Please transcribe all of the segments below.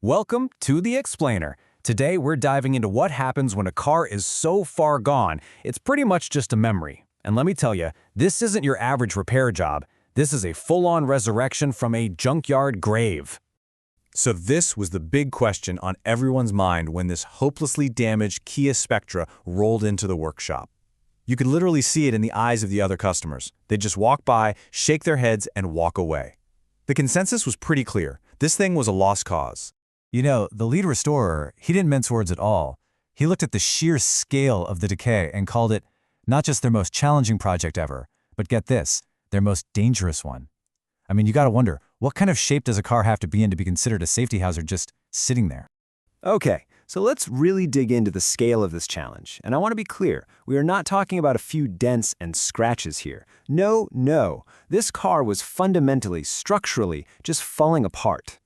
Welcome to The Explainer. Today we're diving into what happens when a car is so far gone, it's pretty much just a memory. And let me tell you, this isn't your average repair job. This is a full-on resurrection from a junkyard grave. So this was the big question on everyone's mind when this hopelessly damaged Kia Spectra rolled into the workshop. You could literally see it in the eyes of the other customers. They'd just walk by, shake their heads, and walk away. The consensus was pretty clear. This thing was a lost cause. You know, the lead restorer, he didn't mince words at all. He looked at the sheer scale of the decay and called it not just their most challenging project ever, but get this, their most dangerous one. I mean, you gotta wonder, what kind of shape does a car have to be in to be considered a safety hazard just sitting there? Okay, so let's really dig into the scale of this challenge. And I want to be clear, we are not talking about a few dents and scratches here. No. This car was fundamentally, structurally, just falling apart.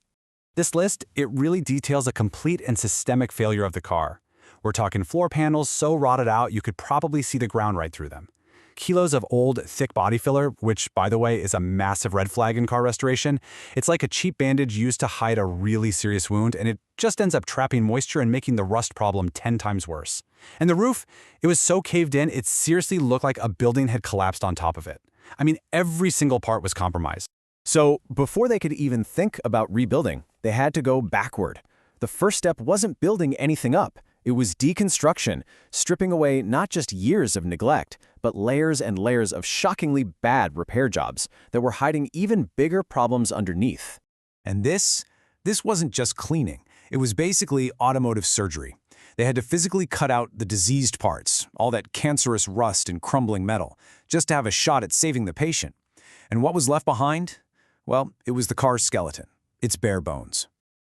This list, it really details a complete and systemic failure of the car. We're talking floor panels so rotted out you could probably see the ground right through them. Kilos of old, thick body filler, which, by the way, is a massive red flag in car restoration. It's like a cheap bandage used to hide a really serious wound, and it just ends up trapping moisture and making the rust problem 10 times worse. And the roof, it was so caved in, it seriously looked like a building had collapsed on top of it. I mean, every single part was compromised. So before they could even think about rebuilding, they had to go backward. The first step wasn't building anything up. It was deconstruction, stripping away not just years of neglect, but layers and layers of shockingly bad repair jobs that were hiding even bigger problems underneath. And this wasn't just cleaning. It was basically automotive surgery. They had to physically cut out the diseased parts, all that cancerous rust and crumbling metal, just to have a shot at saving the patient. And what was left behind? Well, it was the car's skeleton, its bare bones.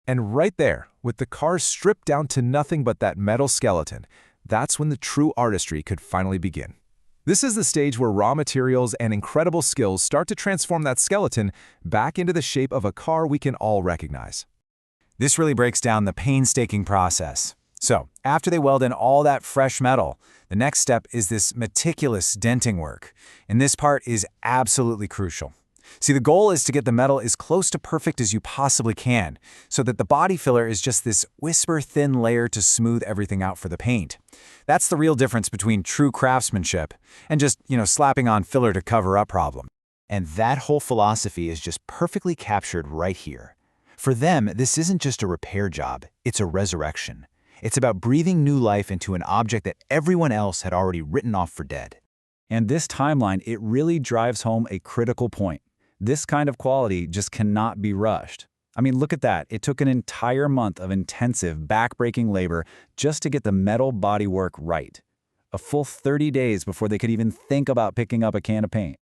And right there, with the car stripped down to nothing but that metal skeleton, that's when the true artistry could finally begin. This is the stage where raw materials and incredible skills start to transform that skeleton back into the shape of a car we can all recognize. This really breaks down the painstaking process. So, after they weld in all that fresh metal, the next step is this meticulous denting work. And this part is absolutely crucial. See, the goal is to get the metal as close to perfect as you possibly can, so that the body filler is just this whisper-thin layer to smooth everything out for the paint. That's the real difference between true craftsmanship and just, slapping on filler to cover up problem. And that whole philosophy is just perfectly captured right here. For them, this isn't just a repair job, it's a resurrection. It's about breathing new life into an object that everyone else had already written off for dead. And this timeline, it really drives home a critical point. This kind of quality just cannot be rushed. I mean, look at that. It took an entire month of intensive, back-breaking labor just to get the metal bodywork right. A full 30 days before they could even think about picking up a can of paint.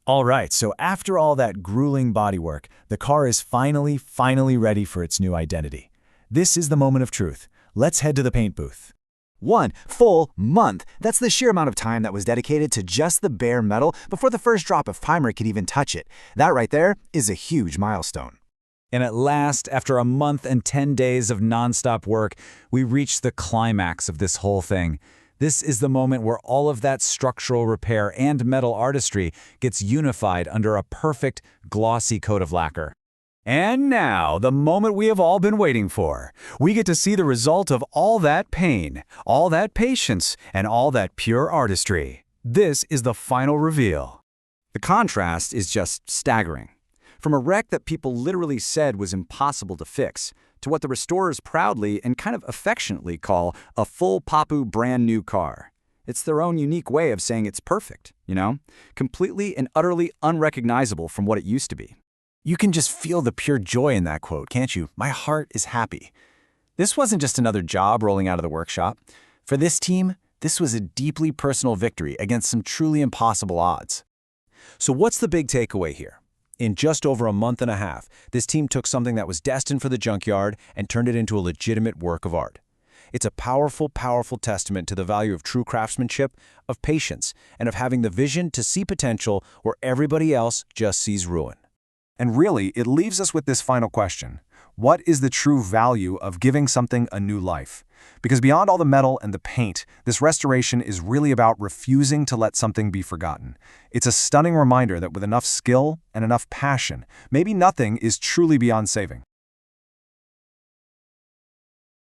All right, so after all that grueling bodywork, the car is finally ready for its new identity. This is the moment of truth. Let's head to the paint booth. 1 full month. That's the sheer amount of time that was dedicated to just the bare metal before the first drop of primer could even touch it. That right there is a huge milestone. And at last, after a month and 10 days of nonstop work, we reach the climax of this whole thing. This is the moment where all of that structural repair and metal artistry gets unified under a perfect, glossy coat of lacquer. And now, the moment we have all been waiting for. We get to see the result of all that pain, all that patience, and all that pure artistry. This is the final reveal. The contrast is just staggering. From a wreck that people literally said was impossible to fix, to what the restorers proudly and kind of affectionately call a full Papu brand new car. It's their own unique way of saying it's perfect, completely and utterly unrecognizable from what it used to be. You can just feel the pure joy in that quote, can't you? My heart is happy. This wasn't just another job rolling out of the workshop. For this team, this was a deeply personal victory against some truly impossible odds. So what's the big takeaway here? In just over a month and a half, this team took something that was destined for the junkyard and turned it into a legitimate work of art. It's a powerful testament to the value of true craftsmanship, of patience, and of having the vision to see potential where everybody else just sees ruin. And really, it leaves us with this final question. What is the true value of giving something a new life? Because beyond all the metal and the paint, this restoration is really about refusing to let something be forgotten. It's a stunning reminder that with enough skill and enough passion, maybe nothing is truly beyond saving.